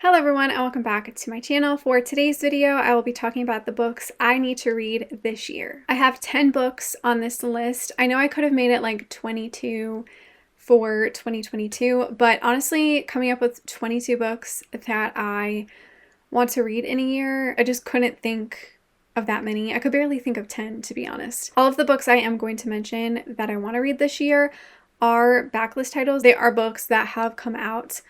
Hello everyone and welcome back to my channel. For today's video, I will be talking about the books I need to read this year. I have 10 books on this list. I know I could have made it like 22 for 2022, but honestly, coming up with 22 books that I want to read in a year, I just couldn't think of that many. I could barely think of 10, to be honest. All of the books I am going to mention that I want to read this year are backlist titles. They are books that have come out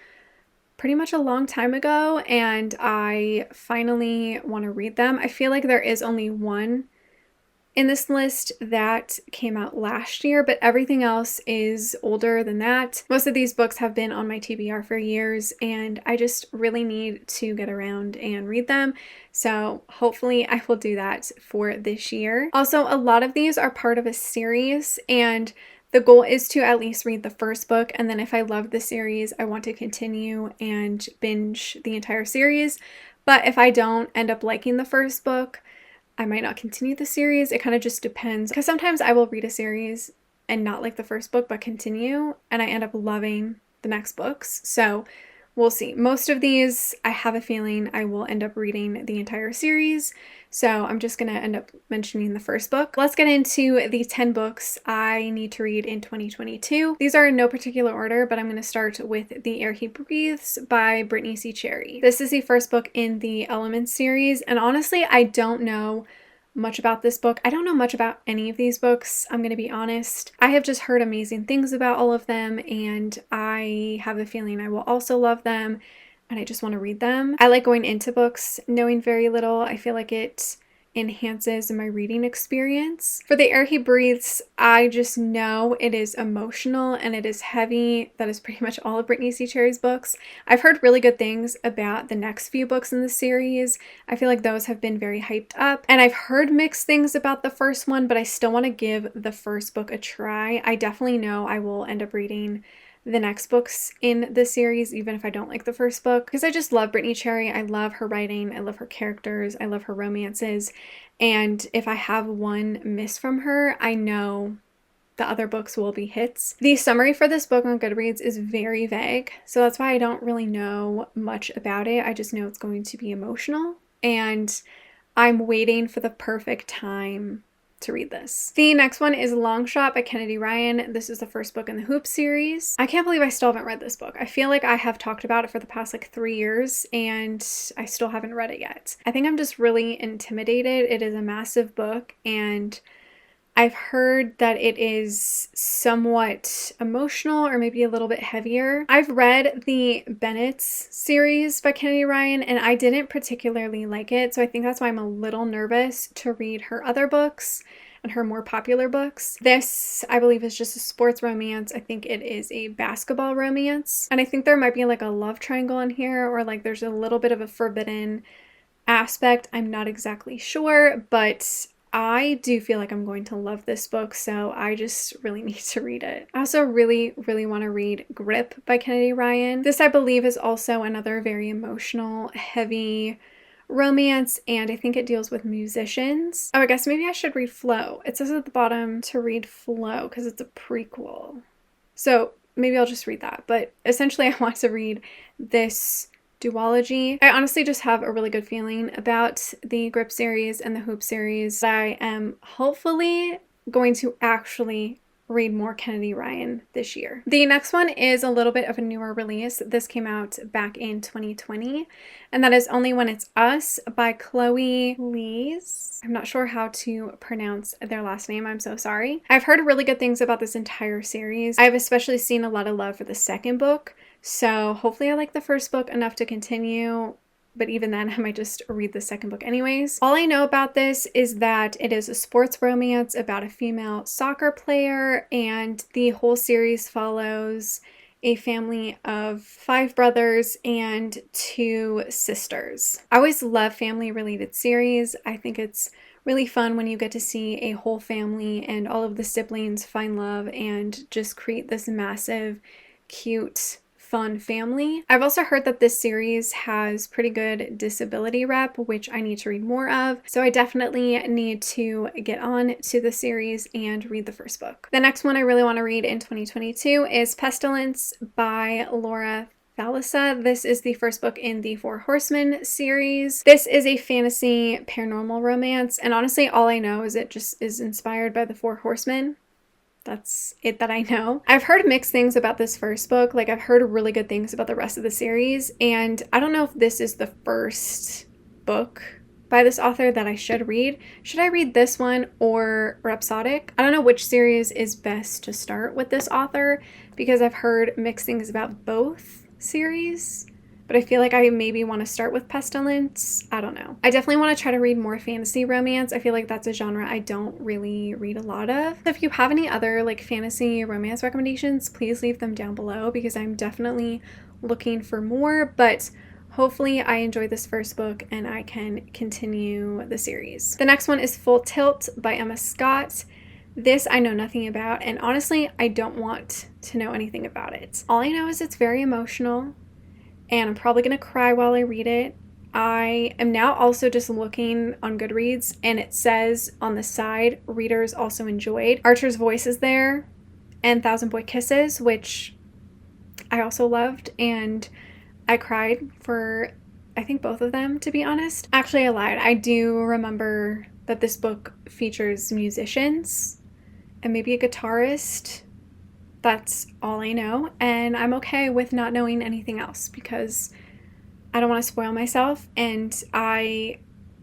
pretty much a long time ago and I finally want to read them. I feel like there is only one in this list that came out last year, but everything else is older than that. Most of these books have been on my TBR for years and I just really need to get around and read them. So hopefully I will do that for this year. Also, a lot of these are part of a series and the goal is to at least read the first book, and then if I love the series, I want to continue and binge the entire series. But if I don't end up liking the first book, I might not continue the series. It kind of just depends, because sometimes I will read a series and not like the first book but continue, and I end up loving the next books. So we'll see. Most of these, I have a feeling I will end up reading the entire series, so I'm just going to end up mentioning the first book. Let's get into the 10 books I need to read in 2022. These are in no particular order, but I'm going to start with The Air He Breathes by Brittany C. Cherry. This is the first book in the Elements series, and honestly, I don't know much about this book. I don't know much about any of these books, I'm going to be honest. I have just heard amazing things about all of them, and I have a feeling I will also love them, and I just want to read them. I like going into books knowing very little. I feel like it enhances my reading experience. For The Air He Breathes, I just know it is emotional and it is heavy. That is pretty much all of Brittany C. Cherry's books. I've heard really good things about the next few books in the series. I feel like those have been very hyped up, and I've heard mixed things about the first one, but I still want to give the first book a try. I definitely know I will end up reading the next books in the series, even if I don't like the first book, because I just love Brittany Cherry. I love her writing, I love her characters, I love her romances, and if I have one miss from her, I know the other books will be hits. The summary for this book on Goodreads is very vague, so that's why I don't really know much about it. I just know it's going to be emotional, and I'm waiting for the perfect time to read this. The next one is Long Shot by Kennedy Ryan. This is the first book in the Hoop series. I can't believe I still haven't read this book. I feel like I have talked about it for the past like 3 years and I still haven't read it yet. I think I'm just really intimidated. It is a massive book and I've heard that it is somewhat emotional or maybe a little bit heavier. I've read the Bennett's series by Kennedy Ryan and I didn't particularly like it, so I think that's why I'm a little nervous to read her other books and her more popular books. This, I believe, is just a sports romance. I think it is a basketball romance, and I think there might be like a love triangle in here, or like there's a little bit of a forbidden aspect. I'm not exactly sure, but I do feel like I'm going to love this book, so I just really need to read it. I also really want to read Grip by Kennedy Ryan. This, I believe, is also another very emotional, heavy romance, and I think it deals with musicians. Oh, I guess maybe I should read Flow. It says at the bottom to read Flow because it's a prequel. So maybe I'll just read that. But essentially, I want to read this duology. I honestly just have a really good feeling about the Grip series and the Hoop series. I am hopefully going to actually read more Kennedy Ryan this year. The next one is a little bit of a newer release. This came out back in 2020, and that is Only When It's Us by Chloe Lees. I'm not sure how to pronounce their last name. I'm so sorry. I've heard really good things about this entire series. I've especially seen a lot of love for the second book, so hopefully I like the first book enough to continue. But even then, I might just read the second book anyways. All I know about this is that it is a sports romance about a female soccer player, and the whole series follows a family of 5 brothers and 2 sisters. I always love family-related series. I think it's really fun when you get to see a whole family and all of the siblings find love and just create this massive, cute, fun family. I've also heard that this series has pretty good disability rep, which I need to read more of. So I definitely need to get on to the series and read the first book. The next one I really want to read in 2022 is Pestilence by Laura Thalassa. This is the first book in the Four Horsemen series. This is a fantasy paranormal romance, and honestly, all I know is it just is inspired by the Four Horsemen. That's it that I know. I've heard mixed things about this first book. Like, I've heard really good things about the rest of the series, and I don't know if this is the first book by this author that I should read. Should I read this one or Rhapsodic? I don't know which series is best to start with this author because I've heard mixed things about both series. But I feel like I maybe want to start with Pestilence. I don't know. I definitely want to try to read more fantasy romance. I feel like that's a genre I don't really read a lot of. If you have any other like fantasy romance recommendations, please leave them down below because I'm definitely looking for more. But hopefully I enjoyed this first book and I can continue the series. The next one is Full Tilt by Emma Scott. This I know nothing about, and honestly, I don't want to know anything about it. All I know is it's very emotional, and I'm probably going to cry while I read it. I am now also just looking on Goodreads, and it says on the side, readers also enjoyed. Archer's Voice is there, and Thousand Boy Kisses, which I also loved, and I cried for, I think, both of them, to be honest. Actually, I lied. I do remember that this book features musicians and maybe a guitarist. That's all I know, and I'm okay with not knowing anything else because I don't want to spoil myself, and I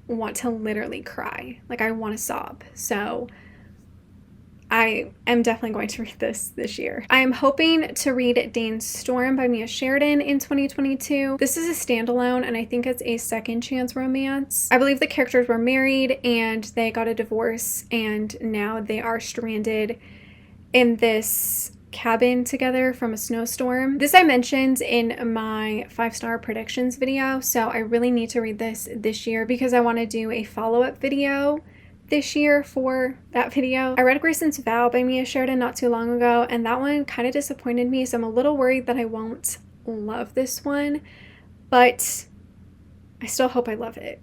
want to literally cry. Like, I want to sob. So I am definitely going to read this year. I am hoping to read Dain's Storm by Mia Sheridan in 2022. This is a standalone, and I think it's a second chance romance. I believe the characters were married and they got a divorce, and now they are stranded in this cabin together from a snowstorm. This I mentioned in my 5-star predictions video, so I really need to read this year because I want to do a follow-up video this year for that video. I read Grayson's Vow by Mia Sheridan not too long ago, and that one kind of disappointed me, so I'm a little worried that I won't love this one, but I still hope I love it.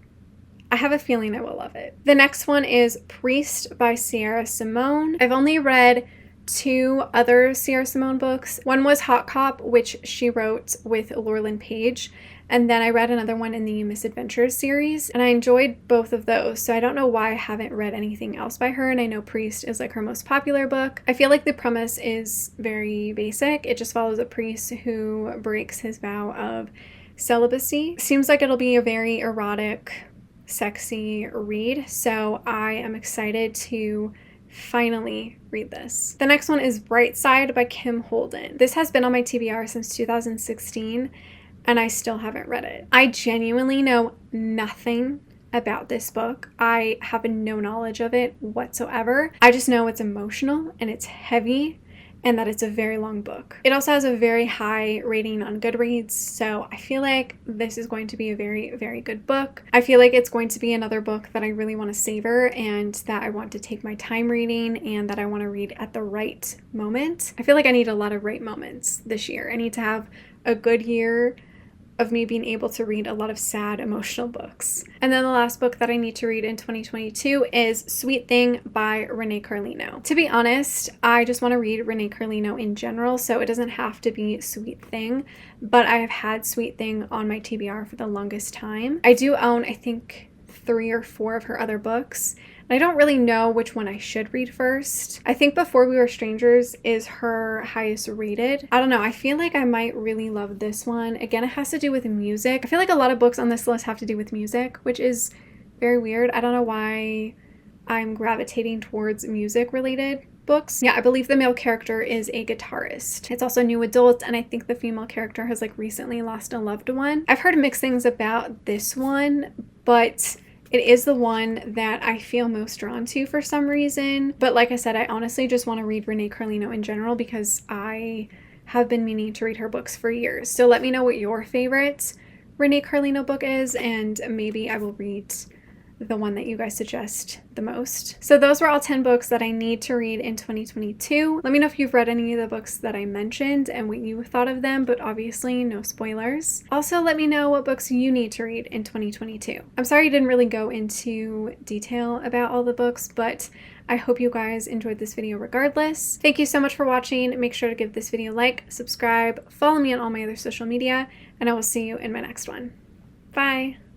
I have a feeling I will love it. The next one is Priest by Sierra Simone. I've only read 2 other Sierra Simone books. One was Hot Cop, which she wrote with Lorelyn Page, and then I read another one in the Misadventures series, and I enjoyed both of those, so I don't know why I haven't read anything else by her, and I know Priest is like her most popular book. I feel like the premise is very basic. It just follows a priest who breaks his vow of celibacy. Seems like it'll be a very erotic, sexy read, so I am excited to finally read this. The next one is Bright Side by Kim Holden. This has been on my TBR since 2016 and I still haven't read it. I genuinely know nothing about this book. I have no knowledge of it whatsoever. I just know it's emotional and it's heavy and that it's a very long book. It also has a very high rating on Goodreads, so I feel like this is going to be a very, very good book. I feel like it's going to be another book that I really want to savor and that I want to take my time reading and that I want to read at the right moment. I feel like I need a lot of right moments this year. I need to have a good year of me being able to read a lot of sad, emotional books. And then the last book that I need to read in 2022 is Sweet Thing by Renee Carlino. To be honest, I just want to read Renee Carlino in general, so it doesn't have to be Sweet Thing, but I have had Sweet Thing on my TBR for the longest time. I do own, I think, 3 or 4 of her other books. I don't really know which one I should read first. I think Before We Were Strangers is her highest rated. I don't know. I feel like I might really love this one. Again, it has to do with music. I feel like a lot of books on this list have to do with music, which is very weird. I don't know why I'm gravitating towards music related books. Yeah, I believe the male character is a guitarist. It's also new adult, and I think the female character has like recently lost a loved one. I've heard mixed things about this one, but it is the one that I feel most drawn to for some reason. But like I said, I honestly just want to read Renee Carlino in general because I have been meaning to read her books for years. So let me know what your favorite Renee Carlino book is, and maybe I will read the one that you guys suggest the most. So those were all 10 books that I need to read in 2022. Let me know if you've read any of the books that I mentioned and what you thought of them, but obviously no spoilers. Also, let me know what books you need to read in 2022. I'm sorry I didn't really go into detail about all the books, but I hope you guys enjoyed this video regardless. Thank you so much for watching. Make sure to give this video a like, subscribe, follow me on all my other social media, and I will see you in my next one. Bye!